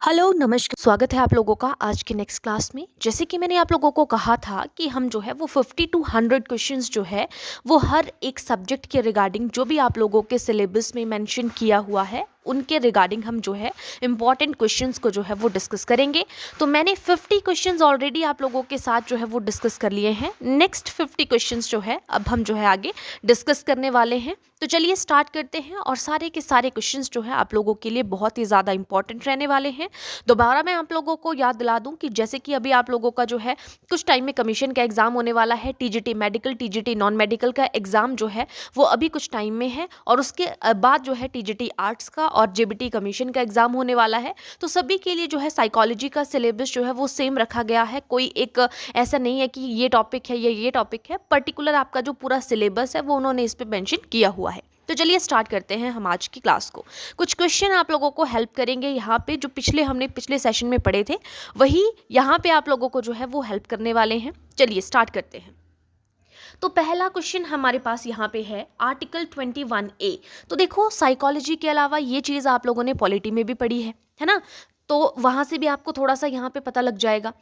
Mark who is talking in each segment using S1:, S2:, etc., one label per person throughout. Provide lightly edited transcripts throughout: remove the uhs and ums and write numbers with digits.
S1: Hello नमस्कार, स्वागत है आप लोगों का आज के नेक्स्ट क्लास में। जैसे कि मैंने आप लोगों को कहा था कि हम जो है वो 50 टू 100 क्वेश्चंस जो है वो हर एक सब्जेक्ट के रिगार्डिंग जो भी आप लोगों के सिलेबस में मेंशन किया हुआ है उनके रिगार्डिंग हम जो है इंपॉर्टेंट क्वेश्चंस को जो है वो डिस्कस करेंगे। तो मैंने 50 क्वेश्चंस ऑलरेडी आप लोगों के साथ जो है वो डिस्कस कर लिए हैं। नेक्स्ट 50 क्वेश्चंस जो है अब हम जो है आगे डिस्कस करने वाले हैं। तो चलिए स्टार्ट करते हैं और सारे के सारे क्वेश्चंस जो है आप लोगों के लिए बहुत ही ज़्यादा इंपॉर्टेंट रहने वाले हैं। दोबारा मैं आप लोगों को याद दिला दूं कि जैसे कि अभी आप लोगों का जो है कुछ टाइम में कमीशन का एग्जाम होने वाला है, TGT medical, TGT non medical का एग्जाम जो है वो अभी कुछ टाइम में है, और उसके बाद जो है टीजीटी आर्ट्स का और जेबीटी कमीशन का एग्जाम होने वाला है। तो सभी के लिए जो है साइकोलॉजी का सिलेबस जो है वो सेम रखा गया है। कोई एक ऐसा नहीं है कि ये टॉपिक है या ये टॉपिक है, पर्टिकुलर आपका जो पूरा सिलेबस है वो उन्होंने इस पर मेंशन किया हुआ है। तो चलिए स्टार्ट करते हैं हम आज की क्लास को। कुछ क्वेश्चन आप लोगों को हेल्प करेंगे यहाँ पे, जो हमने पिछले सेशन में पढ़े थे वही यहाँ पे आप लोगों को जो है वो हेल्प करने वाले हैं। चलिए स्टार्ट करते हैं। तो पहला क्वेश्चन हमारे पास यहाँ पे है आर्टिकल 21A। तो देखो, साइकोलॉजी के अलावा ये चीज़ आप लोगों ने पॉलिटी में भी पढ़ी है ना, तो वहाँ से भी आपको थोड़ा सा यहाँ पे पता लग जाएगा।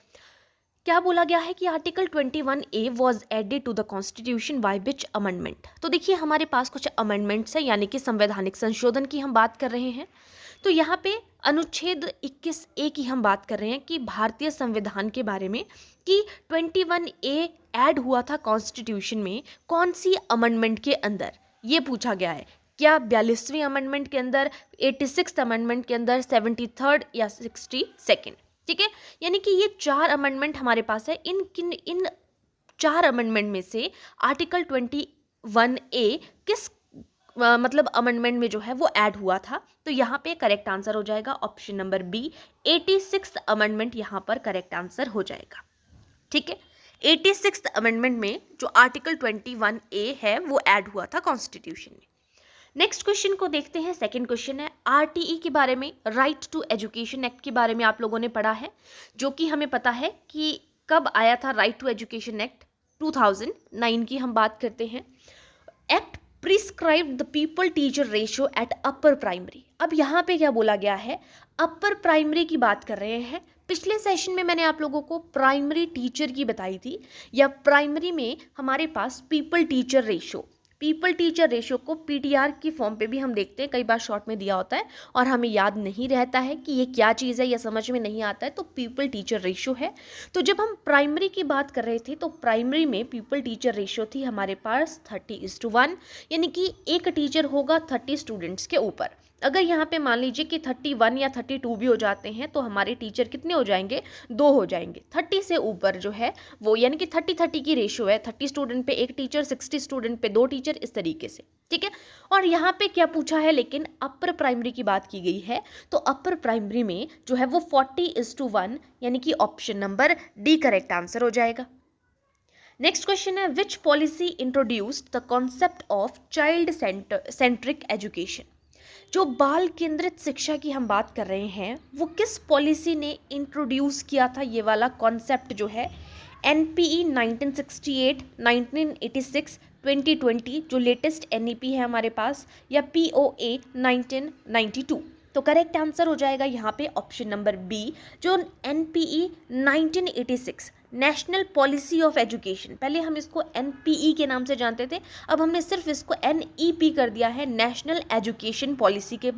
S1: क्या बोला गया है कि article 21A was added to the constitution by which amendment. तो देखिए हमारे पास कुछ अमेंडमेंट्स है, यानी कि संवैधानिक संशोधन की हम बात कर रहे हैं। तो यहाँ पे अनुच्छेद 21A की हम बात कर रहे हैं कि भारतीय संविधान के बारे में कि 21A ऐड हुआ था कॉन्स्टिट्यूशन में कौन सी अमेंडमेंट के अंदर, ये पूछा गया है। क्या 42वीं अमेंडमेंट के अंदर, 86th अमेंडमेंट के अंदर, 73rd या 62nd। ठीक है, यानी कि ये 4 अमेंडमेंट हमारे पास है। इन 4 अमेंडमेंट में से आर्टिकल 21A किस मतलब अमेंडमेंट में जो है वो ऐड हुआ था। तो यहाँ पे करेक्ट आंसर हो जाएगा option number B, 86th amendment यहाँ पर करेक्ट आंसर हो जाएगा। ठीक है, 86th अमेंडमेंट में जो आर्टिकल 21A है वो ऐड हुआ था कॉन्स्टिट्यूशन में। नेक्स्ट क्वेश्चन को देखते हैं। सेकंड क्वेश्चन है आरटीई के बारे में, राइट टू एजुकेशन एक्ट के बारे में आप लोगों ने पढ़ा है, जो कि हमें पता है कि कब आया था राइट टू एजुकेशन एक्ट, 2009 की हम बात करते हैं। Act prescribe the people teacher ratio at upper primary. अब यहाँ पे क्या बोला गया है, अपर प्राइमरी की बात कर रहे हैं। पिछले सेशन में मैंने आप लोगों को प्राइमरी टीचर की बताई थी, या प्राइमरी में हमारे पास पीपल टीचर रेशियो को पीटीआर की फॉर्म पे भी हम देखते हैं, कई बार शॉर्ट में दिया होता है और हमें याद नहीं रहता है कि ये क्या चीज़ है या समझ में नहीं आता है, तो पीपल टीचर रेशियो है। तो जब हम प्राइमरी की बात कर रहे थे तो प्राइमरी में पीपल टीचर रेशियो थी हमारे पास 30:1, यानी कि एक टीचर होगा 30 स्टूडेंट्स के ऊपर। अगर यहाँ पे मान लीजिए कि 31 या 32 भी हो जाते हैं तो हमारे टीचर कितने हो जाएंगे, 2 हो जाएंगे। 30 से ऊपर जो है वो, यानी कि 30-30 की रेशियो है, 30 स्टूडेंट पे एक टीचर, 60 स्टूडेंट पे 2 टीचर, इस तरीके से। ठीक है, और यहाँ पे क्या पूछा है, लेकिन अपर प्राइमरी की बात की गई है, तो अपर प्राइमरी में जो है वो 40:1, यानी कि option number D correct answer हो जाएगा। नेक्स्ट क्वेश्चन है विच policy introduced the concept of child centric education. जो बाल केंद्रित शिक्षा की हम बात कर रहे हैं वो किस पॉलिसी ने इंट्रोड्यूस किया था, ये वाला कॉन्सेप्ट जो है। एनपीई 1968, 1986, 2020 जो लेटेस्ट एनईपी है हमारे पास, या पीओए 1992। तो करेक्ट आंसर हो जाएगा यहाँ पे ऑप्शन नंबर बी, जो NPE 1986 national policy of education, पहले हम इसको एनपीई के नाम से जानते थे, अब हमने सिर्फ इसको एनईपी कर दिया है, नेशनल एजुकेशन पॉलिसी के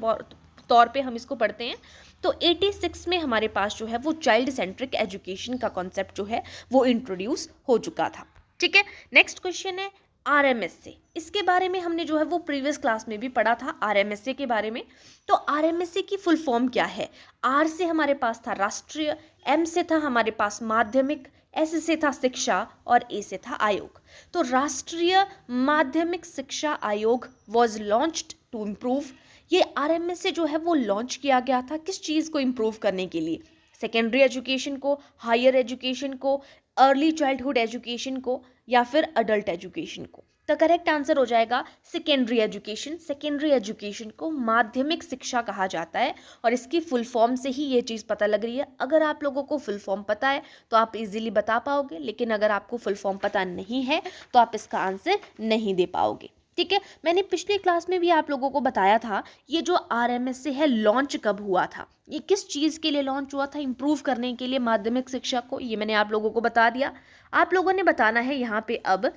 S1: तौर पे हम इसको पढ़ते हैं। तो 86 में हमारे पास जो है वो चाइल्ड सेंट्रिक एजुकेशन का कॉन्सेप्ट जो है वो इंट्रोड्यूस हो चुका था। ठीक है, नेक्स्ट क्वेश्चन है आरएमएसए। इसके बारे में हमने जो है वो प्रीवियस क्लास में भी पढ़ा था आरएमएसए के बारे में। तो आरएमएसए की फुल फॉर्म क्या है। आर से हमारे पास था राष्ट्रीय, एम से था हमारे पास माध्यमिक, एस से था शिक्षा और ए से था आयोग। तो राष्ट्रीय माध्यमिक शिक्षा आयोग वॉज लॉन्च्ड टू इम्प्रूव। ये आरएमएसए जो है वो लॉन्च किया गया था किस चीज़ को इम्प्रूव करने के लिए, सेकेंडरी एजुकेशन को, हायर एजुकेशन को, अर्ली चाइल्डहुड एजुकेशन को, या फिर अडल्ट एजुकेशन को। तो करेक्ट आंसर हो जाएगा सेकेंडरी एजुकेशन। सेकेंडरी एजुकेशन को माध्यमिक शिक्षा कहा जाता है, और इसकी फुल फॉर्म से ही ये चीज़ पता लग रही है। अगर आप लोगों को फुल फॉर्म पता है तो आप इजीली बता पाओगे, लेकिन अगर आपको फुल फॉर्म पता नहीं है तो आप इसका आंसर नहीं दे पाओगे। ठीक है, मैंने पिछली क्लास में भी आप लोगों को बताया था ये जो RMSA है लॉन्च कब हुआ था, ये किस चीज़ के लिए लॉन्च हुआ था, इम्प्रूव करने के लिए माध्यमिक शिक्षा को, ये मैंने आप लोगों को बता दिया। आप लोगों ने बताना है यहाँ पे अब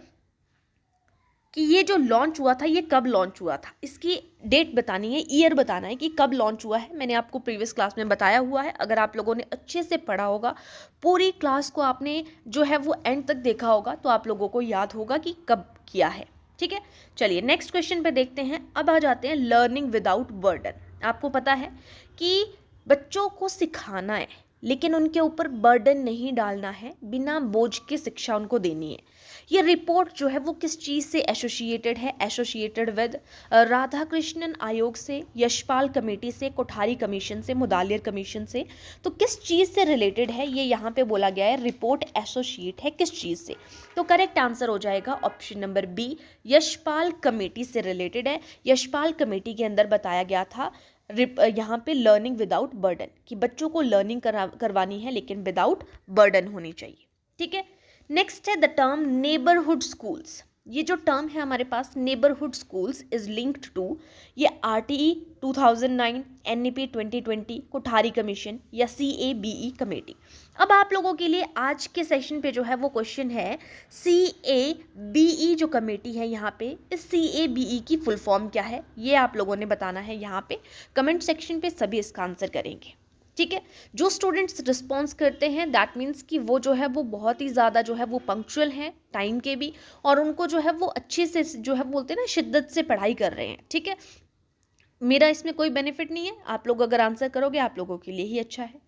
S1: कि ये जो लॉन्च हुआ था ये कब लॉन्च हुआ था, इसकी डेट बतानी है, ईयर बताना है कि कब लॉन्च हुआ है। मैंने आपको प्रीवियस क्लास में बताया हुआ है, अगर आप लोगों ने अच्छे से पढ़ा होगा, पूरी क्लास को आपने जो है वो एंड तक देखा होगा, तो आप लोगों को याद होगा कि कब किया है। ठीक है, चलिए नेक्स्ट क्वेश्चन पे देखते हैं। अब आ जाते हैं लर्निंग विदाउट बर्डन। आपको पता है कि बच्चों को सिखाना है लेकिन उनके ऊपर बर्डन नहीं डालना है, बिना बोझ के शिक्षा उनको देनी है। ये रिपोर्ट जो है वो किस चीज़ से एसोसिएटेड है, एसोसिएटेड विद राधाकृष्णन आयोग से, यशपाल कमेटी से, कोठारी कमीशन से, मुदालियर कमीशन से। तो किस चीज़ से रिलेटेड है ये यहाँ पे बोला गया है, रिपोर्ट एसोसिएट है किस चीज़ से। तो करेक्ट आंसर हो जाएगा option number B, Yashpal committee से रिलेटेड है। यशपाल कमेटी के अंदर बताया गया था यहाँ पे लर्निंग विदाउट बर्डन, कि बच्चों को लर्निंग करवानी है लेकिन विदाउट बर्डन होनी चाहिए। ठीक है, नेक्स्ट है द टर्म नेबरहुड स्कूल्स। ये जो टर्म है हमारे पास neighbourhood schools is linked to ये RTE 2009, NEP 2020, कोठारी कमीशन या CABE कमेटी। अब आप लोगों के लिए आज के सेशन पे जो है वो क्वेश्चन है, CABE जो कमेटी है यहाँ पे, इस CABE की फुल फॉर्म क्या है ये आप लोगों ने बताना है। यहाँ पे कमेंट सेक्शन पे सभी इसका आंसर करेंगे। ठीक है, जो स्टूडेंट्स रिस्पॉन्स करते हैं दैट मीन्स कि वो जो है वो बहुत ही ज़्यादा जो है वो पंक्चुअल हैं टाइम के भी, और उनको जो है वो अच्छे से जो है बोलते हैं ना शिद्दत से पढ़ाई कर रहे हैं। ठीक है, मेरा इसमें कोई बेनिफिट नहीं है, आप लोग अगर आंसर करोगे आप लोगों के लिए ही अच्छा है।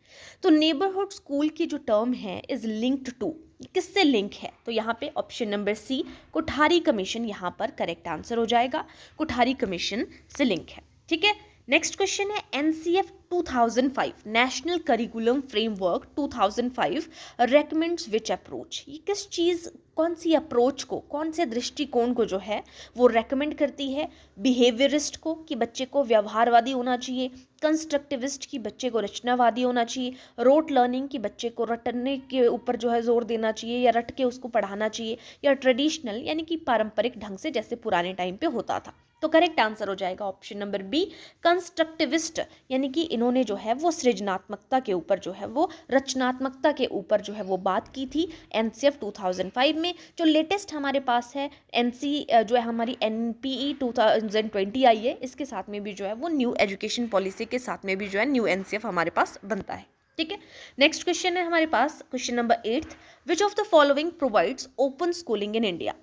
S1: तो नेबरहुड स्कूल की जो टर्म है इज लिंक्ड टू, किससे लिंक है, तो यहाँ पे option number C, Kothari commission यहाँ पर करेक्ट आंसर हो जाएगा, कोठारी कमीशन से लिंक है। ठीक है, नेक्स्ट क्वेश्चन है NCF 2005 national curriculum framework 2005 recommends which approach. ये किस चीज़, कौन सी अप्रोच को, कौन से दृष्टिकोण को जो है वो रेकमेंड करती है। बिहेवियरिस्ट को, कि बच्चे को व्यवहारवादी होना चाहिए, कंस्ट्रक्टिविस्ट की बच्चे को रचनावादी होना चाहिए, रोट लर्निंग की बच्चे को रटने के ऊपर जो है जोर देना चाहिए या रट के उसको पढ़ाना चाहिए, या ट्रेडिशनल यानी कि पारंपरिक ढंग से जैसे पुराने टाइम पे होता था। तो करेक्ट आंसर हो जाएगा ऑप्शन नंबर बी, कंस्ट्रक्टिविस्ट, यानी कि इन्होंने जो है वो सृजनात्मकता के ऊपर जो है वो रचनात्मकता के ऊपर जो है वो बात की थी NCF 2005 में। जो लेटेस्ट हमारे पास है जो है हमारी NPE 2020 आई है, इसके साथ में भी जो है वो न्यू एजुकेशन पॉलिसी के साथ में भी जो है न्यू NCF हमारे पास बनता है। ठीक है, नेक्स्ट क्वेश्चन है हमारे पास question number 8, which of the following provides open schooling in India.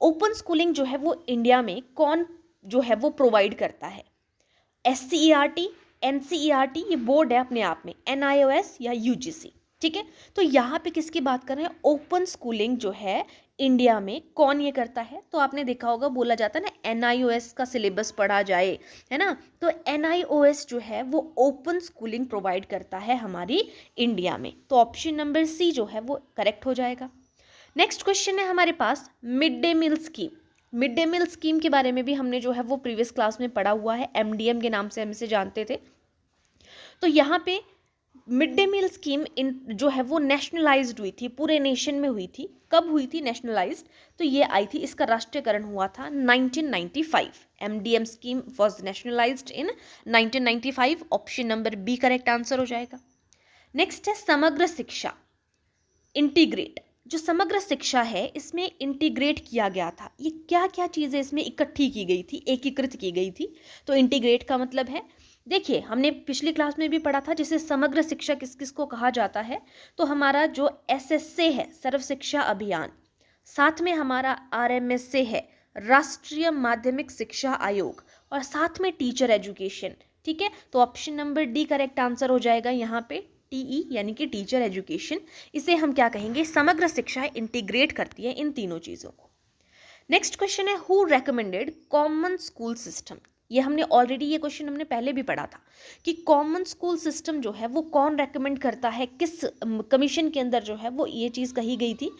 S1: Open schooling जो है वो इंडिया में कौन जो है वो प्रोवाइड करता है। SCERT, NCERT ये बोर्ड है अपने आप में, NIOS या UGC। ठीक है, तो यहाँ पे किसकी बात कर रहे हैं, ओपन स्कूलिंग जो है इंडिया में कौन ये करता है। तो आपने देखा होगा बोला जाता है ना NIOS का सिलेबस पढ़ा जाए, है ना, तो NIOS जो है वो ओपन स्कूलिंग प्रोवाइड करता है हमारी इंडिया में। तो ऑप्शन नंबर सी जो है वो करेक्ट हो जाएगा। नेक्स्ट क्वेश्चन है हमारे पास mid day meal scheme. Mid day meal scheme के बारे में भी हमने जो है वो प्रीवियस क्लास में पढ़ा हुआ है, MDM के नाम से हम इसे जानते थे। तो यहाँ पे मिड डे मील स्कीम जो है वो नेशनलाइज्ड हुई थी, पूरे नेशन में हुई थी। कब हुई थी नेशनलाइज्ड, तो ये आई थी, इसका राष्ट्रीयकरण हुआ था 1995। MDM scheme was nationalised in 1995। Option number B correct answer हो जाएगा। नेक्स्ट है समग्र शिक्षा, इंटीग्रेट। जो समग्र शिक्षा है इसमें इंटीग्रेट किया गया था, ये क्या क्या चीज़ें इसमें इकट्ठी की गई थी, एकीकृत की गई थी। तो इंटीग्रेट का मतलब है, देखिए हमने पिछली क्लास में भी पढ़ा था जिसे समग्र शिक्षा किस किस को कहा जाता है। तो हमारा जो SSA है सर्व शिक्षा अभियान, साथ में हमारा RMSA है राष्ट्रीय माध्यमिक शिक्षा आयोग, और साथ में टीचर एजुकेशन। ठीक है, तो option number D correct answer हो जाएगा यहाँ पे, TE यानी कि टीचर एजुकेशन। इसे हम क्या कहेंगे, समग्र शिक्षा इंटीग्रेट करती है इन तीनों चीज़ों को। नेक्स्ट क्वेश्चन है who recommended common school system. ये हमने ऑलरेडी, ये क्वेश्चन हमने पहले भी पढ़ा था कि कॉमन स्कूल सिस्टम जो है वो कौन रेकमेंड करता है, किस कमीशन के अंदर जो है वो ये चीज़ कही गई थी।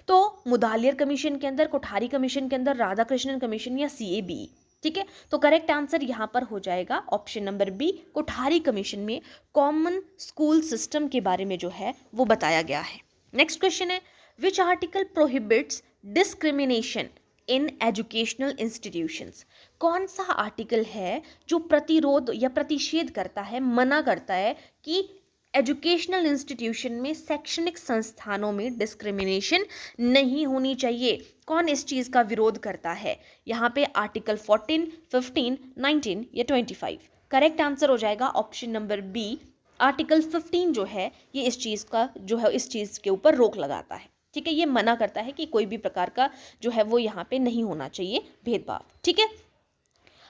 S1: तो मुदालियर कमीशन के अंदर, कोठारी कमीशन के अंदर, राधाकृष्णन कमीशन या CABE। ठीक है, तो करेक्ट आंसर यहाँ पर हो जाएगा option number B, Kothari commission में कॉमन स्कूल सिस्टम के बारे में जो है वो बताया गया है। नेक्स्ट क्वेश्चन है which article prohibits discrimination in educational institutions. कौन सा आर्टिकल है जो प्रतिरोध या प्रतिषेध करता है, मना करता है कि एजुकेशनल इंस्टीट्यूशन में, शैक्षणिक संस्थानों में डिस्क्रिमिनेशन नहीं होनी चाहिए? कौन इस चीज़ का विरोध करता है? यहाँ पे आर्टिकल 14, 15, 19 या 25। करेक्ट आंसर हो जाएगा ऑप्शन नंबर बी, आर्टिकल 15 जो है ये इस चीज़ का जो है इस चीज़ के ऊपर रोक लगाता है। ठीक है, ये मना करता है कि कोई भी प्रकार का जो है वो यहाँ पे नहीं होना चाहिए भेदभाव। ठीक है,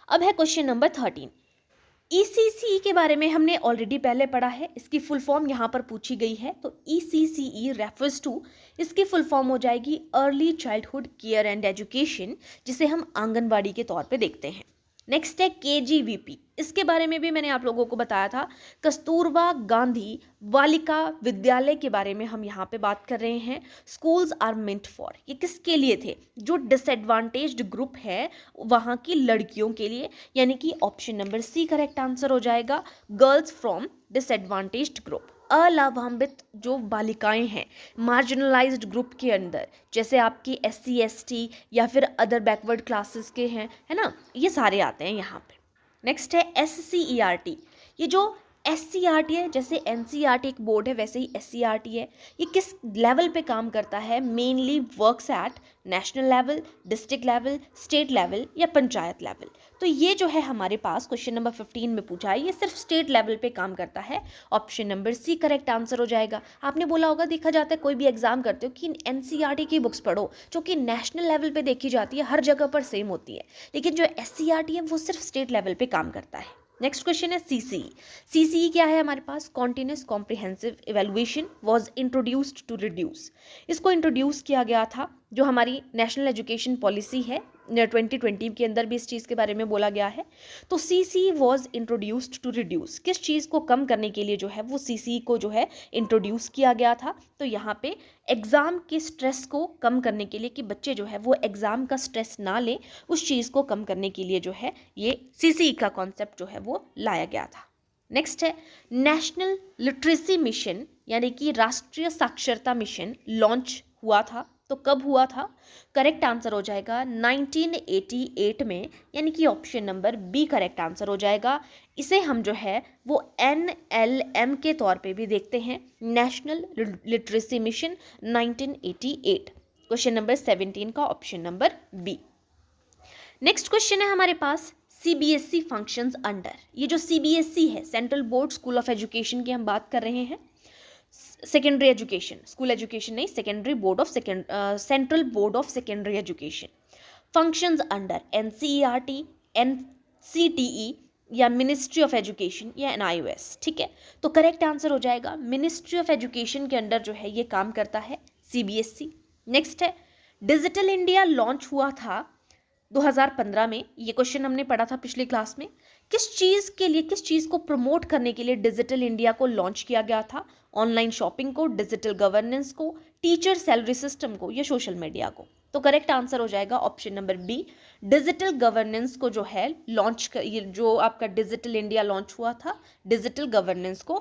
S1: अब है क्वेश्चन नंबर 13। ईसीसी के बारे में हमने ऑलरेडी पहले पढ़ा है, इसकी फुल फॉर्म यहाँ पर पूछी गई है। तो ईसीसीई रेफर्स टू, इसकी फुल फॉर्म हो जाएगी early childhood care and education, जिसे हम आंगनबाड़ी के तौर पे देखते हैं। नेक्स्ट है केजीवीपी, इसके बारे में भी मैंने आप लोगों को बताया था, कस्तूरबा गांधी बालिका विद्यालय के बारे में हम यहाँ पे बात कर रहे हैं। स्कूल्स आर मेंट फॉर, ये किसके लिए थे? जो डिसएडवांटेज्ड ग्रुप है वहाँ की लड़कियों के लिए, यानी कि option number C correct answer हो जाएगा, गर्ल्स फ्रॉम डिसएडवांटेज्ड ग्रुप। अलाभान्वित जो बालिकाएं हैं मार्जिनलाइज्ड ग्रुप के अंदर, जैसे आपकी SC ST या फिर अदर बैकवर्ड क्लासेस के हैं, है ना, ये सारे आते हैं यहाँ पे। नेक्स्ट है SCERT, ये जो SCERT है, जैसे NCERT एक बोर्ड है वैसे ही SCERT है, ये किस लेवल पे काम करता है? Mainly works at national level, district level, state level या पंचायत लेवल। तो ये जो है हमारे पास क्वेश्चन नंबर 15 में पूछा है, ये सिर्फ स्टेट लेवल पे काम करता है। Option number C correct answer हो जाएगा। आपने बोला होगा, देखा जाता है कोई भी एग्जाम करते हो कि NCERT की बुक्स पढ़ो, जो कि नेशनल लेवल पे देखी जाती है, हर जगह पर सेम होती है, लेकिन जो SCERT है वो सिर्फ स्टेट लेवल पे काम करता है। नेक्स्ट क्वेश्चन है CCE। CCE क्या है हमारे पास? Continuous comprehensive evaluation was introduced to reduce, इसको इंट्रोड्यूस किया गया था, जो हमारी नेशनल एजुकेशन पॉलिसी है 2020 के अंदर भी इस चीज़ के बारे में बोला गया है। तो CCE was introduced to reduce, किस चीज़ को कम करने के लिए जो है वो CCE को जो है इंट्रोड्यूस किया गया था? तो यहाँ पे एग्ज़ाम के स्ट्रेस को कम करने के लिए, कि बच्चे जो है वो एग्ज़ाम का स्ट्रेस ना लें, उस चीज़ को कम करने के लिए जो है ये CCE का कॉन्सेप्ट जो है वो लाया गया था। नेक्स्ट है नेशनल लिटरेसी मिशन, यानी कि राष्ट्रीय साक्षरता मिशन लॉन्च हुआ था। तो कब हुआ था? करेक्ट आंसर हो जाएगा 1988 में, यानी कि option number B correct answer हो जाएगा। इसे हम जो है वो NLM के तौर पे भी देखते हैं, national literacy mission 1988। Question number 17 का option number B. Next question है हमारे पास CBSE फंक्शंस अंडर। ये जो CBSE है, central board school of education की हम बात कर रहे हैं। सेकेंडरी एजुकेशन, स्कूल एजुकेशन नहीं, secondary board of central board of secondary education. Functions under NCERT, NCTE या मिनिस्ट्री ऑफ एजुकेशन या NIOS। ठीक है, तो करेक्ट आंसर हो जाएगा मिनिस्ट्री ऑफ एजुकेशन के अंडर जो है ये काम करता है CBSE। नेक्स्ट है डिजिटल इंडिया लॉन्च हुआ था 2015 में, ये क्वेश्चन हमने पढ़ा था पिछली क्लास में। किस चीज़ के लिए, किस चीज़ को प्रमोट करने के लिए डिजिटल इंडिया को लॉन्च किया गया था? ऑनलाइन शॉपिंग को, डिजिटल गवर्नेंस को, टीचर सैलरी सिस्टम को या सोशल मीडिया को? तो करेक्ट आंसर हो जाएगा option number B, digital governance को जो है लॉन्च, जो आपका डिजिटल इंडिया लॉन्च हुआ था डिजिटल गवर्नेंस को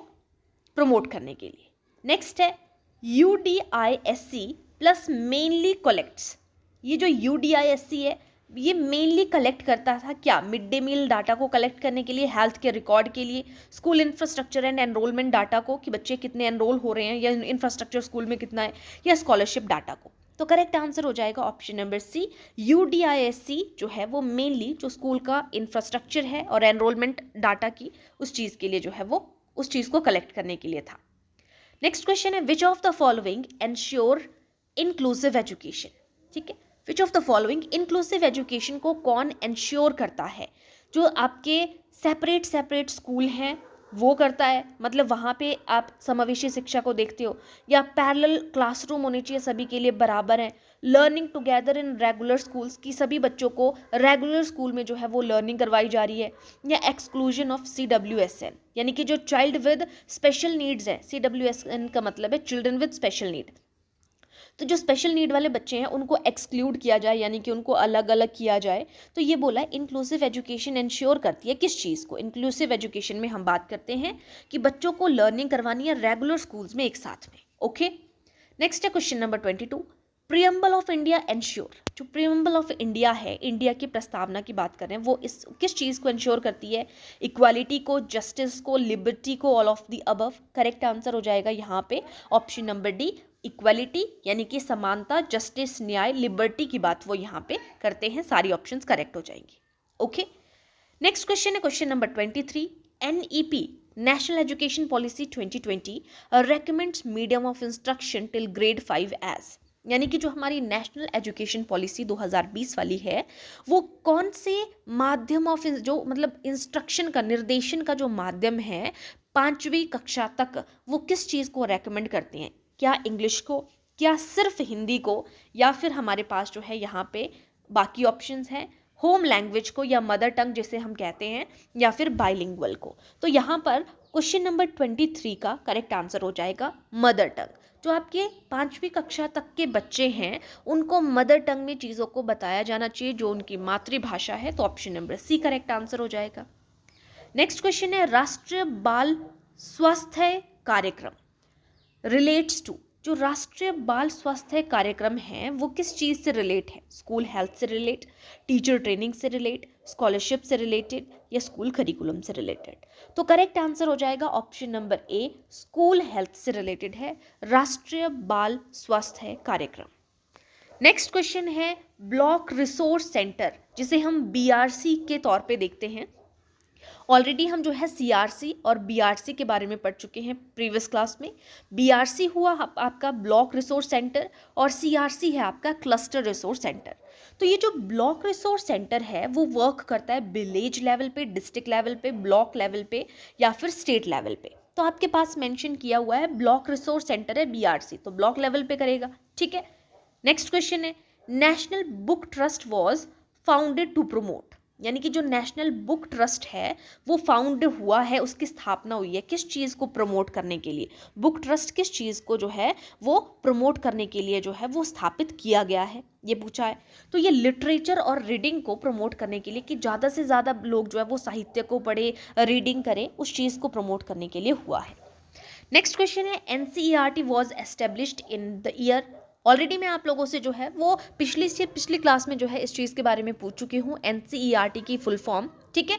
S1: प्रमोट करने के लिए। नेक्स्ट है UDISC प्लस मेनली कलेक्ट्स। ये जो UDISC है ये मेनली कलेक्ट करता था क्या? मिड डे मील डाटा को कलेक्ट करने के लिए, हेल्थ के रिकॉर्ड के लिए, school infrastructure and enrolment data को, कि बच्चे कितने एनरोल हो रहे हैं या इंफ्रास्ट्रक्चर स्कूल में कितना है, या स्कॉलरशिप डाटा को। तो करेक्ट आंसर हो जाएगा ऑप्शन नंबर सी, UDISC जो है वो मेनली जो स्कूल का इंफ्रास्ट्रक्चर है और एनरोलमेंट डाटा की उस चीज़ के लिए जो है वो उस चीज़ को कलेक्ट करने के लिए था। नेक्स्ट क्वेश्चन है विच of the following ensure inclusive education. ठीक है, विच of the following inclusive education को कौन एंश्योर करता है? जो आपके सेपरेट स्कूल हैं वो करता है, मतलब वहाँ पे आप समावेशी शिक्षा को देखते हो, या पैरेलल क्लासरूम होने चाहिए सभी के लिए बराबर हैं, learning together in regular schools की सभी बच्चों को रेगुलर स्कूल में जो है वो लर्निंग करवाई जा रही है, या एक्सक्लूजन ऑफ CWSN, यानी कि जो चाइल्ड विद स्पेशल नीड्स है, CWSN का मतलब है चिल्ड्रन विद स्पेशल नीड, तो जो स्पेशल नीड वाले बच्चे हैं उनको एक्सक्लूड किया जाए, यानी कि उनको अलग अलग किया जाए। तो ये बोला है इंक्लूसिव एजुकेशन इंश्योर करती है किस चीज़ को? इंक्लूसिव एजुकेशन में हम बात करते हैं कि बच्चों को लर्निंग करवानी है रेगुलर स्कूल्स में एक साथ में। ओके, नेक्स्ट है question number 22। Preamble of India ensure, जो प्रियम्बल ऑफ इंडिया है, इंडिया की प्रस्तावना की बात कर रहे हैं, वो इस किस चीज़ को इंश्योर करती है? इक्वालिटी को, जस्टिस को, लिबर्टी को, all of the above. Correct answer हो जाएगा यहाँ पे ऑप्शन नंबर डी, इक्वालिटी यानी कि समानता, जस्टिस न्याय, लिबर्टी की बात वो यहाँ पे करते हैं। सारी ऑप्शंस करेक्ट हो जाएंगी। ओके, नेक्स्ट क्वेश्चन है question number 23। NEP national education policy 2020 recommends medium of instruction till grade 5 age, यानी कि जो हमारी नेशनल एजुकेशन पॉलिसी 2020 वाली है वो कौन से माध्यम ऑफ जो मतलब इंस्ट्रक्शन का, निर्देशन का जो माध्यम है 5वीं कक्षा तक, वो किस चीज़ को रेकमेंड करते हैं? क्या इंग्लिश को, क्या सिर्फ हिंदी को, या फिर हमारे पास जो है यहाँ पे बाकी ऑप्शंस हैं, होम लैंग्वेज को या मदर टंग जिसे हम कहते हैं, या फिर बाइलिंगुअल को? तो यहाँ पर क्वेश्चन नंबर 23 का करेक्ट आंसर हो जाएगा मदर टंग। जो आपके 5वीं कक्षा तक के बच्चे हैं उनको मदर टंग में चीज़ों को बताया जाना चाहिए जो उनकी मातृभाषा है। तो option number C correct answer हो जाएगा। नेक्स्ट क्वेश्चन है राष्ट्रीय बाल स्वास्थ्य कार्यक्रम रिलेट्स टू, जो राष्ट्रीय बाल स्वास्थ्य कार्यक्रम है वो किस चीज़ से रिलेट है? स्कूल हेल्थ से रिलेट, टीचर ट्रेनिंग से रिलेट, स्कॉलरशिप से रिलेटेड, या स्कूल करिकुलम से रिलेटेड? तो करेक्ट आंसर हो जाएगा ऑप्शन नंबर ए, स्कूल हेल्थ से रिलेटेड है राष्ट्रीय बाल स्वास्थ्य कार्यक्रम। नेक्स्ट क्वेश्चन है ब्लॉक रिसोर्स सेंटर, जिसे हम BRC के तौर पे देखते हैं। ऑलरेडी हम जो है CRC और BRC के बारे में पढ़ चुके हैं प्रीवियस क्लास में। BRC हुआ आपका ब्लॉक रिसोर्स सेंटर और CRC है आपका क्लस्टर रिसोर्स सेंटर। तो ये जो ब्लॉक रिसोर्स सेंटर है वो वर्क करता है विलेज लेवल पे, डिस्ट्रिक्ट लेवल पे, ब्लॉक लेवल पे, या फिर स्टेट लेवल पे। तो आपके पास मेंशन किया हुआ है ब्लॉक रिसोर्स सेंटर है BRC, तो ब्लॉक लेवल पे करेगा। ठीक है, नेक्स्ट क्वेश्चन है national book trust was founded to promote, यानी कि जो नेशनल बुक ट्रस्ट है वो फाउंड हुआ है, उसकी स्थापना हुई है किस चीज़ को प्रमोट करने के लिए? बुक ट्रस्ट किस चीज़ को जो है वो प्रमोट करने के लिए जो है वो स्थापित किया गया है, ये पूछा है। तो ये लिटरेचर और रीडिंग को प्रमोट करने के लिए कि ज़्यादा से ज़्यादा लोग जो है वो साहित्य को पढ़े, रीडिंग करें, उस चीज़ को प्रमोट करने के लिए हुआ है। नेक्स्ट क्वेश्चन है NCERT was established in the year. Already मैं आप लोगों से जो है वो पिछली क्लास में जो है इस चीज़ के बारे में पूछ चुकी हूँ, NCERT की फुल फॉर्म। ठीक है,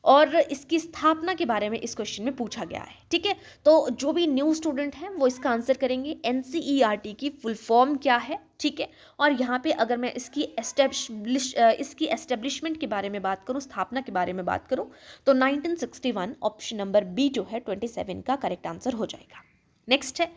S1: और इसकी स्थापना के बारे में इस क्वेश्चन में पूछा गया है। ठीक है, तो जो भी न्यू स्टूडेंट हैं वो इसका आंसर करेंगे NCERT की फुल फॉर्म क्या है। ठीक है, और यहाँ पे अगर मैं इसकी एस्टेब्लिशमेंट के बारे में बात करूँ, स्थापना के बारे में बात करूँ, तो 1961 ऑप्शन नंबर बी जो है 27 का करेक्ट आंसर हो जाएगा। नेक्स्ट है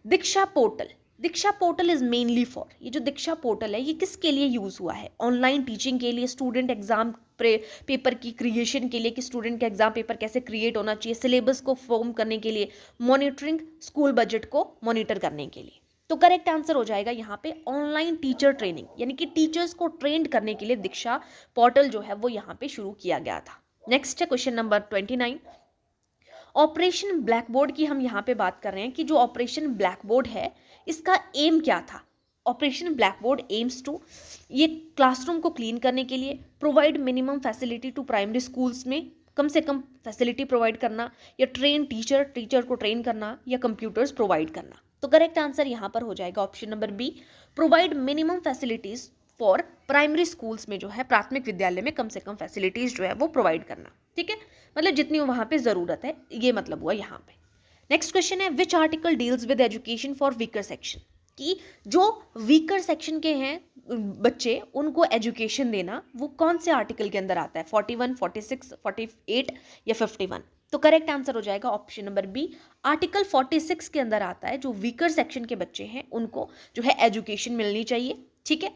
S1: Diksha portal. Diksha portal is mainly for, ये जो दीक्षा पोर्टल है ये किसके लिए यूज़ हुआ है? ऑनलाइन टीचिंग के लिए, स्टूडेंट एग्जाम पेपर की क्रिएशन के लिए कि स्टूडेंट का एग्जाम पेपर कैसे क्रिएट होना चाहिए, सिलेबस को फॉर्म करने के लिए, मॉनिटरिंग, स्कूल बजट को मॉनिटर करने के लिए। तो करेक्ट आंसर हो जाएगा यहाँ पे ऑनलाइन टीचर ट्रेनिंग, यानी कि टीचर्स को ट्रेंड करने के लिए दीक्षा पोर्टल जो है वो यहाँ पे शुरू किया गया था। नेक्स्ट है question number 29। Operation black board की हम यहाँ पे बात कर रहे हैं कि जो ऑपरेशन ब्लैक बोर्ड है इसका एम क्या था? Operation blackboard aims to, ये क्लासरूम को क्लीन करने के लिए, provide minimum facility to primary schools में कम से कम फैसिलिटी प्रोवाइड करना, या ट्रेन टीचर को ट्रेन करना, या कंप्यूटर्स प्रोवाइड करना। तो करेक्ट आंसर यहाँ पर हो जाएगा option number B, provide minimum facilities for primary schools में जो है प्राथमिक विद्यालय में कम से कम फैसिलिटीज जो है वो प्रोवाइड करना। ठीक है, मतलब जितनी वहाँ पे ज़रूरत है, ये मतलब हुआ यहाँ पे। नेक्स्ट क्वेश्चन है which article deals with education for weaker section, कि जो वीकर सेक्शन के हैं बच्चे उनको एजुकेशन देना वो कौन से आर्टिकल के अंदर आता है? 41, 46, 48 या 51? तो करेक्ट आंसर हो जाएगा ऑप्शन नंबर बी, आर्टिकल 46 के अंदर आता है। जो वीकर सेक्शन के बच्चे हैं उनको जो है एजुकेशन मिलनी चाहिए। ठीक है,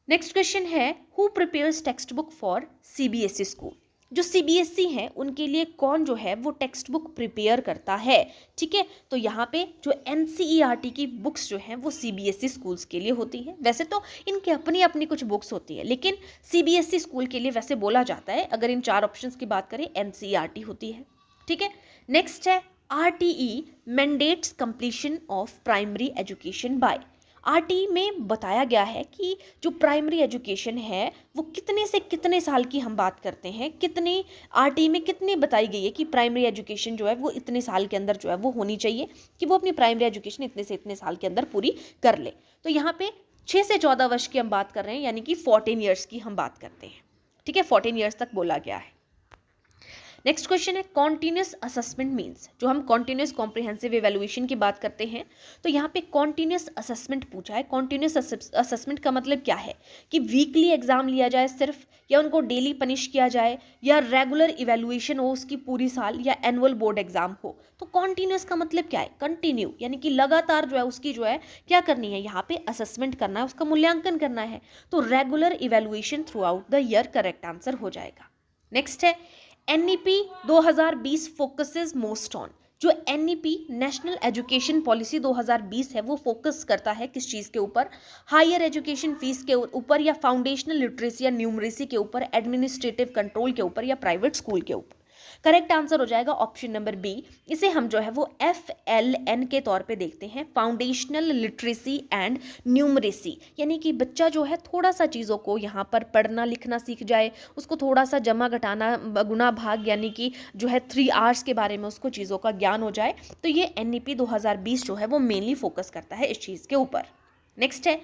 S1: नेक्स्ट क्वेश्चन है who prepares text book for CBSE school, जो CBSE है उनके लिए कौन जो है वो टेक्स्ट बुक प्रिपेयर करता है? ठीक है, तो यहाँ पे जो NCERT की बुक्स जो हैं वो CBSE स्कूल्स के लिए होती है। वैसे तो इनके अपनी अपनी कुछ बुक्स होती है, लेकिन CBSE स्कूल के लिए वैसे बोला जाता है, अगर इन 4 ऑप्शंस की बात करें, NCERT होती है। ठीक है, नेक्स्ट है RTE mandates completion of primary education by. RTE में बताया गया है कि जो प्राइमरी एजुकेशन है वो कितने से कितने साल की हम बात करते हैं, कितने RTE में कितनी बताई गई है कि प्राइमरी एजुकेशन जो है वो इतने साल के अंदर जो है वो होनी चाहिए, कि वो अपनी प्राइमरी एजुकेशन इतने से इतने साल के अंदर पूरी कर ले। तो यहाँ पे 6 से 14 वर्ष की हम बात कर रहे हैं, यानी कि 14 ईयर्स की हम बात करते हैं, ठीक है, 14 ईयर्स तक बोला गया है। नेक्स्ट क्वेश्चन है कॉन्टिन्यूस असेसमेंट मीन्स। जो हम कॉन्टिन्यूस कॉम्प्रिहेंसिव इवैल्यूएशन की बात करते हैं तो यहाँ पे कॉन्टिन्यूस असेसमेंट पूछा है। कॉन्टिन्यूस असेसमेंट का मतलब क्या है कि वीकली एग्जाम लिया जाए सिर्फ, या उनको डेली पनिश किया जाए, या रेगुलर इवैल्यूएशन हो उसकी पूरी साल, या एनुअल बोर्ड एग्जाम हो। तो कॉन्टिन्यूस का मतलब क्या है, कंटिन्यू, यानी कि लगातार जो है उसकी जो है क्या करनी है, यहाँ पे असेसमेंट करना है, उसका मूल्यांकन करना है। तो regular evaluation through out the year correct answer हो जाएगा। नेक्स्ट है NEP 2020 फोकसेस मोस्ट ऑन। जो NEP नेशनल एजुकेशन पॉलिसी 2020 है वो फोकस करता है किस चीज़ के ऊपर, हायर एजुकेशन फीस के ऊपर, या फाउंडेशनल लिटरेसी या न्यूमरेसी के ऊपर, एडमिनिस्ट्रेटिव कंट्रोल के ऊपर, या प्राइवेट स्कूल के ऊपर। करेक्ट आंसर हो जाएगा ऑप्शन नंबर बी। इसे हम जो है वो FLN के तौर पे देखते हैं, फाउंडेशनल लिटरेसी एंड न्यूमरेसी, यानी कि बच्चा जो है थोड़ा सा चीज़ों को यहाँ पर पढ़ना लिखना सीख जाए, उसको थोड़ा सा जमा घटाना गुना भाग, यानी कि जो है 3 R's के बारे में उसको चीज़ों का ज्ञान हो जाए। तो ये NEP 2020 जो है वो मेनली फोकस करता है इस चीज़ के ऊपर। नेक्स्ट है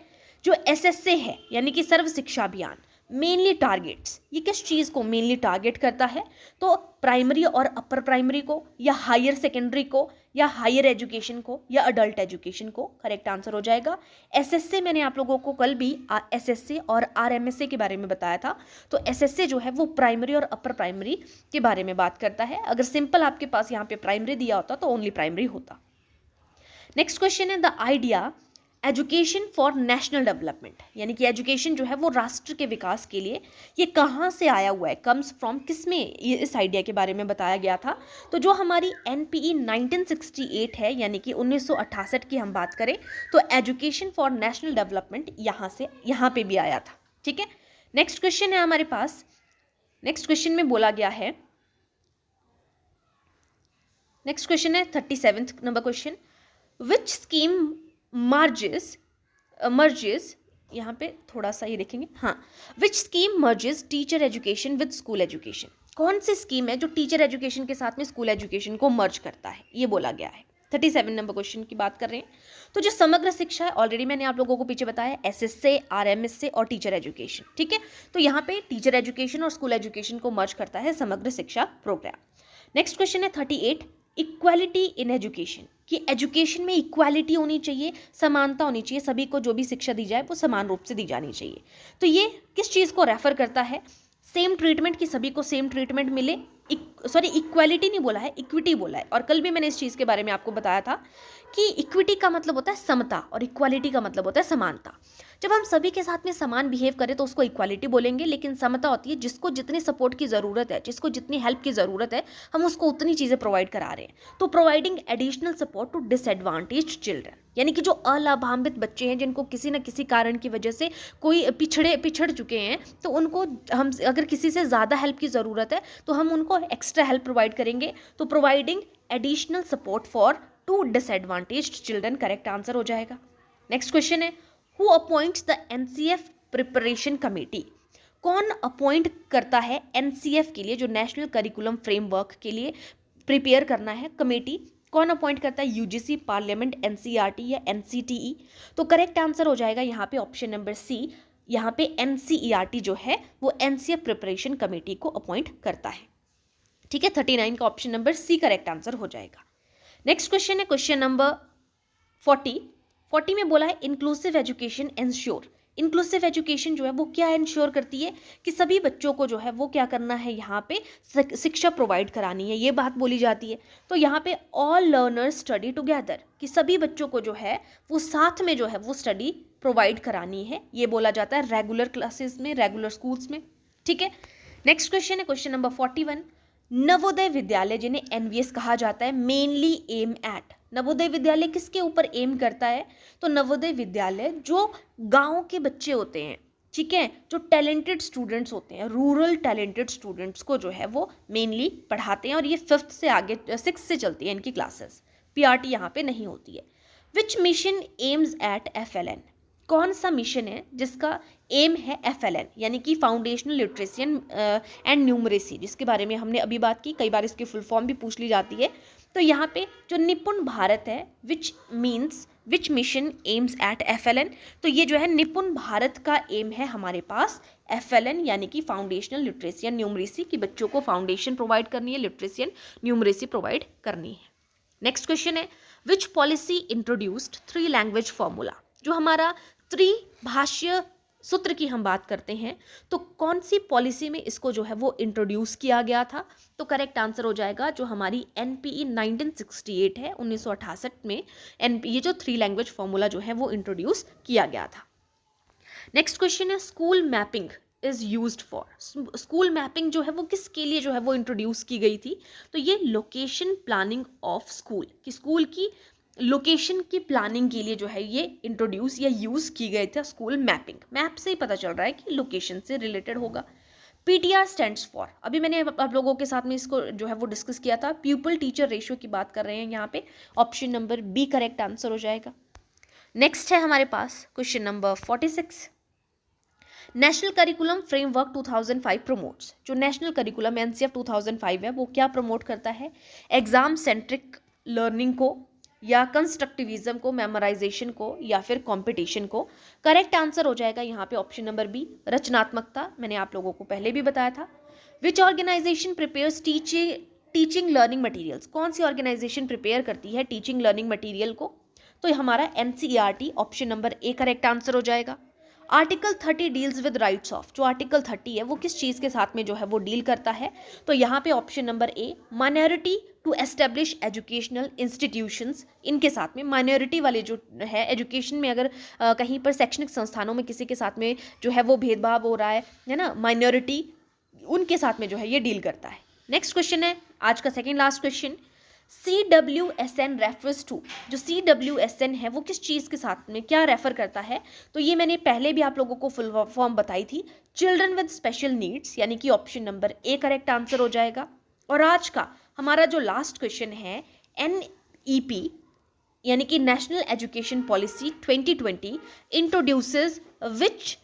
S1: जो SSA है, यानी कि सर्व शिक्षा अभियान, मेनली टारगेट्स, ये किस चीज़ को मेनली टारगेट करता है, तो प्राइमरी और अपर प्राइमरी को, या हायर सेकेंडरी को, या हायर एजुकेशन को, या अडल्ट एजुकेशन को। करेक्ट आंसर हो जाएगा SSA। मैंने आप लोगों को कल भी SSA और RMSA के बारे में बताया था। तो SSA जो है वो प्राइमरी और अपर प्राइमरी के बारे में बात करता है। अगर सिंपल आपके पास यहाँ पे प्राइमरी दिया होता तो ओनली प्राइमरी होता। नेक्स्ट क्वेश्चन है the idea education for national development, यानी कि एजुकेशन जो है वो राष्ट्र के विकास के लिए, ये कहाँ से आया हुआ है, कम्स फ्रॉम, किस में ये इस आइडिया के बारे में बताया गया था। तो जो हमारी NPE 1968 है, यानी कि 1968 की हम बात करें तो एजुकेशन फॉर नेशनल डेवलपमेंट यहाँ पे भी आया था, ठीक है। नेक्स्ट क्वेश्चन है हमारे पास, नेक्स्ट क्वेश्चन में बोला गया है, नेक्स्ट क्वेश्चन है 37th नंबर क्वेश्चन, विच स्कीम मर्जेस यहाँ पे थोड़ा सा ये देखेंगे, हाँ, विच scheme merges teacher education with school education. कौन सी स्कीम है जो टीचर एजुकेशन के साथ में स्कूल एजुकेशन को मर्ज करता है, ये बोला गया है। 37 नंबर क्वेश्चन की बात कर रहे हैं। तो जो समग्र शिक्षा है ऑलरेडी मैंने आप लोगों को पीछे बताया, SSA, RMSA और टीचर एजुकेशन, ठीक है। तो यहाँ पे टीचर एजुकेशन और स्कूल एजुकेशन को मर्ज करता है समग्र शिक्षा प्रोग्राम। नेक्स्ट क्वेश्चन है 38, इक्वालिटी इन एजुकेशन, कि एजुकेशन में इक्वालिटी होनी चाहिए, समानता होनी चाहिए, सभी को जो भी शिक्षा दी जाए वो समान रूप से दी जानी चाहिए। तो ये किस चीज़ को रेफर करता है, सेम ट्रीटमेंट, की सभी को सेम ट्रीटमेंट मिले, इक्वालिटी नहीं बोला है, इक्विटी बोला है। और कल भी मैंने इस चीज़ के बारे में आपको बताया था कि इक्विटी का मतलब होता है समता और इक्वालिटी का मतलब होता है समानता। जब हम सभी के साथ में समान बिहेव करें तो उसको इक्वालिटी बोलेंगे, लेकिन समता होती है जिसको जितनी सपोर्ट की ज़रूरत है, जिसको जितनी हेल्प की ज़रूरत है, हम उसको उतनी चीज़ें प्रोवाइड करा रहे हैं। तो providing additional support to disadvantaged children, यानी कि जो अलाभान्वित बच्चे हैं जिनको किसी न किसी कारण की वजह से कोई पिछड़ चुके हैं, तो उनको हम अगर किसी से ज़्यादा हेल्प की ज़रूरत है तो हम उनको एक्स्ट्रा हेल्प प्रोवाइड करेंगे। तो providing additional support for to disadvantaged children correct answer हो जाएगा। नेक्स्ट क्वेश्चन है who appoints the NCF preparation committee, कौन अपॉइंट करता है NCF के लिए, जो नेशनल करिकुलम फ्रेमवर्क के लिए प्रिपेयर करना है कमेटी, कौन अपॉइंट करता है, UGC, पार्लियामेंट, NCERT या NCTE। तो करेक्ट आंसर हो जाएगा यहाँ पे ऑप्शन नंबर सी, यहाँ पे NCERT जो है वो NCF प्रिपरेशन कमेटी को अपॉइंट करता है, ठीक है। 39 का option number C correct answer हो जाएगा। नेक्स्ट क्वेश्चन है क्वेश्चन नंबर 40 में बोला है inclusive education ensure. Inclusive education जो है वो क्या इंश्योर करती है कि सभी बच्चों को जो है वो क्या करना है, यहाँ पे शिक्षा प्रोवाइड करानी है, ये बात बोली जाती है। तो यहाँ पे ऑल लर्नर्स स्टडी टुगेदर, कि सभी बच्चों को जो है वो साथ में जो है वो स्टडी प्रोवाइड करानी है, ये बोला जाता है रेगुलर क्लासेस में, रेगुलर स्कूल्स में, ठीक है। नेक्स्ट क्वेश्चन है क्वेश्चन नंबर 41, नवोदय विद्यालय जिन्हें NVS कहा जाता है mainly M eight, Navodaya Vidyalaya किसके ऊपर एम करता है, तो नवोदय विद्यालय जो गांव के बच्चे होते हैं, ठीक है, जो टैलेंटेड स्टूडेंट्स होते हैं, रूरल टैलेंटेड स्टूडेंट्स को जो है वो मेनली पढ़ाते हैं, और ये 5th से आगे 6th से चलती है इनकी क्लासेस, PRT यहाँ पे नहीं होती है। विच मिशन एम्स एट FLN, कौन सा मिशन है जिसका एम है FLN, यानी कि फाउंडेशनल लिटरेसी एंड न्यूमरेसी, जिसके बारे में हमने अभी बात की, कई बार इसकी फुल फॉर्म भी पूछ ली जाती है। तो यहाँ पे जो निपुण भारत है, which means which mission aims at FLN, तो ये जो है निपुण भारत का एम है हमारे पास FLN यानी कि फाउंडेशनल लिटरेसी एंड न्यूमरेसी, कि बच्चों को फाउंडेशन प्रोवाइड करनी है, लिटरेसी एंड न्यूमरेसी प्रोवाइड करनी है। नेक्स्ट क्वेश्चन है विच पॉलिसी इंट्रोड्यूस्ड 3 लैंग्वेज फॉर्मूला, जो हमारा त्रिभाषीय सूत्र की हम बात करते हैं तो कौन सी पॉलिसी में इसको जो है वो इंट्रोड्यूस किया गया था, तो करेक्ट आंसर हो जाएगा जो हमारी NPE 1968 है, 1968 में ये जो 3 लैंग्वेज फॉर्मूला जो है वो इंट्रोड्यूस किया गया था। नेक्स्ट क्वेश्चन है school mapping is used for, school mapping जो है वो किसके लिए जो है वो इंट्रोड्यूस की गई थी, तो ये लोकेशन प्लानिंग ऑफ स्कूल, कि स्कूल की लोकेशन की प्लानिंग के लिए जो है ये इंट्रोड्यूस या यूज की गई था स्कूल मैपिंग। मैप से ही पता चल रहा है कि लोकेशन से रिलेटेड होगा। PTR स्टैंड्स फॉर, अभी मैंने आप लोगों के साथ में इसको जो है वो डिस्कस किया था, पीपल टीचर रेशियो की बात कर रहे हैं यहाँ पे, option number B correct answer हो जाएगा। नेक्स्ट है हमारे पास question number 46, national curriculum framework 2005 promotes, जो नेशनल करिकुलम NCF 2005 है वो क्या प्रमोट करता है, एग्जाम सेंट्रिक लर्निंग को या कंस्ट्रक्टिविज्म को, मेमोराइजेशन को या फिर कंपटीशन को। करेक्ट आंसर हो जाएगा यहाँ पे ऑप्शन नंबर बी रचनात्मकता, मैंने आप लोगों को पहले भी बताया था। Which organisation prepares teaching learning materials, कौन सी ऑर्गेनाइजेशन प्रिपेयर करती है टीचिंग लर्निंग मटेरियल को, तो हमारा NCERT, option number A correct answer हो जाएगा। Article 30 deals with rights of, जो आर्टिकल 30 है वो किस चीज़ के साथ में जो है वो डील करता है, तो यहाँ पे option number A minority to establish educational institutions, इनके साथ में माइनॉरिटी वाले जो है एजुकेशन में अगर कहीं पर शैक्षणिक संस्थानों में किसी के साथ में जो है वो भेदभाव हो रहा है ना, माइनॉरिटी, उनके साथ में जो है ये डील करता है। नेक्स्ट क्वेश्चन है आज का second last question, CWSN refers to, जो CWSN है वो किस चीज़ के साथ में क्या रेफर करता है, तो ये मैंने पहले भी आप लोगों को फुल फॉर्म बताई थी, चिल्ड्रन विद स्पेशल नीड्स, यानी कि option number A correct answer हो जाएगा। और आज का हमारा जो लास्ट क्वेश्चन है NEP यानी कि नेशनल एजुकेशन पॉलिसी 2020 इंट्रोड्यूसेस विच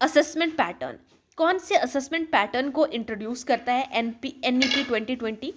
S1: असेसमेंट पैटर्न, कौन से असेसमेंट पैटर्न को इंट्रोड्यूस करता है NEP 2020,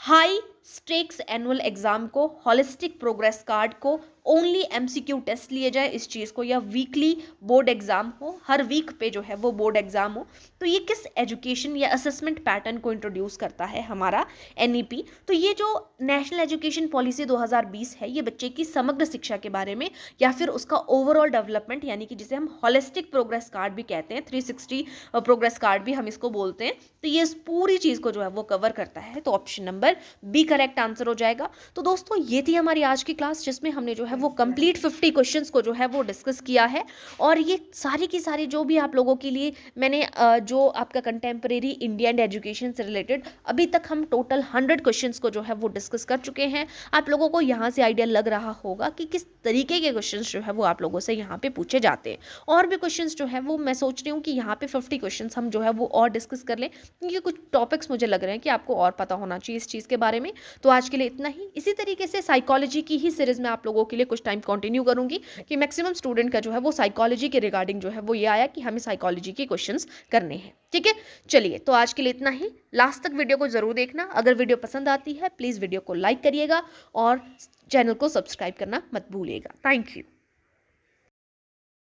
S1: high stakes annual exam को, हॉलिस्टिक प्रोग्रेस कार्ड को, ओनली MCQ टेस्ट लिए जाए इस चीज़ को, या वीकली बोर्ड एग्जाम हो, हर वीक पे जो है वो बोर्ड एग्जाम हो, तो ये किस एजुकेशन या असेसमेंट पैटर्न को इंट्रोड्यूस करता है हमारा NEP। तो ये जो नेशनल एजुकेशन पॉलिसी 2020 है ये बच्चे की समग्र शिक्षा के बारे में या फिर उसका ओवरऑल डेवलपमेंट, यानी कि जिसे हम हॉलिस्टिक प्रोग्रेस कार्ड भी कहते हैं, 360 प्रोग्रेस कार्ड भी हम इसको बोलते हैं, तो ये इस पूरी चीज़ को जो है वो कवर करता है, तो option number B correct answer हो जाएगा। तो दोस्तों ये थी हमारी आज की क्लास जिसमें हमने जो है वो कंप्लीट 50 क्वेश्चंस को जो है वो डिस्कस किया है, और ये सारी की सारी जो भी आप लोगों के लिए मैंने जो आपका कंटेम्प्रेरी इंडियन एजुकेशन से रिलेटेड अभी तक हम टोटल 100 क्वेश्चंस को जो है वो डिस्कस कर चुके हैं। आप लोगों को यहाँ से आइडिया लग रहा होगा कि किस तरीके के क्वेश्चंस जो है वो आप लोगों से यहाँ पे पूछे जाते हैं, और भी क्वेश्चंस जो है वो मैं सोच रही हूँ कि यहाँ पे 50 क्वेश्चंस हम जो है वो और डिस्कस कर लें, क्योंकि कुछ टॉपिक्स मुझे लग रहे हैं कि आपको और पता होना चाहिए इस चीज़ के बारे में। तो आज के लिए इतना ही। इसी तरीके से साइकोलॉजी की ही सीरीज में आप लोगों के लिए कुछ टाइम कंटिन्यू करूंगी कि मैक्सिमम स्टूडेंट का जो है वो साइकोलॉजी के रिगार्डिंग जो है वो ये आया कि हमें साइकोलॉजी के क्वेश्चंस करने हैं। ठीक है, चलिए तो आज के लिए इतना ही। लास्ट तक वीडियो को जरूर देखना। अगर वीडियो पसंद आती है प्लीज़ वीडियो को लाइक करिएगा और चैनल को सब्सक्राइब करना मत भूलिएगा। Thank you.